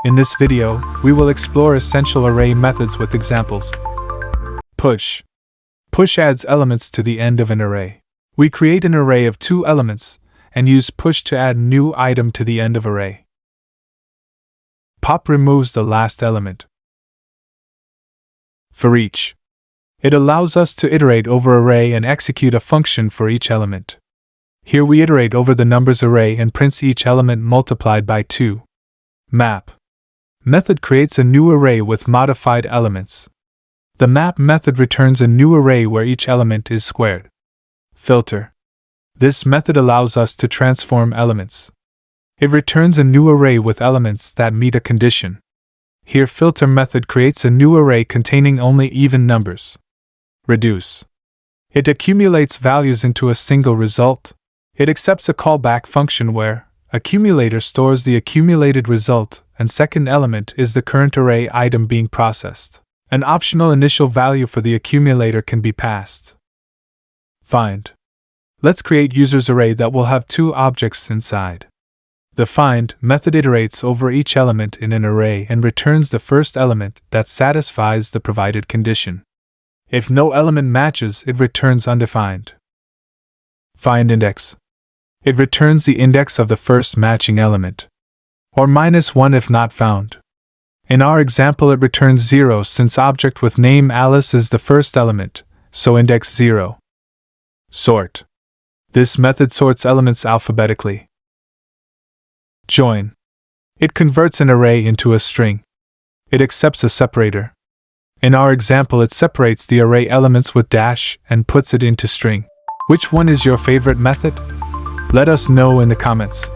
In this video, we will explore essential array methods with examples. Push. Push adds elements to the end of an array. We create an array of 2 elements, and use push to add new item to the end of array. Pop removes the last element. For each. It allows us to iterate over array and execute a function for each element. Here we iterate over the numbers array and prints each element multiplied by 2. Map. Method creates a new array with modified elements. The map method returns a new array where each element is squared. Filter. This method allows us to transform elements. It returns a new array with elements that meet a condition. Here filter method creates a new array containing only even numbers. Reduce. It accumulates values into a single result. It accepts a callback function where accumulator stores the accumulated result and second element is the current array item being processed. An optional initial value for the accumulator can be passed. Find. Let's create users array that will have 2 objects inside. The find method iterates over each element in an array and returns the first element that satisfies the provided condition. If no element matches, it returns undefined. Find index. It returns the index of the first matching element, or -1 if not found. In our example, it returns 0 since object with name Alice is the first element, so index 0. Sort. This method sorts elements alphabetically. Join. It converts an array into a string. It accepts a separator. In our example, it separates the array elements with dash and puts it into string. Which one is your favorite method? Let us know in the comments.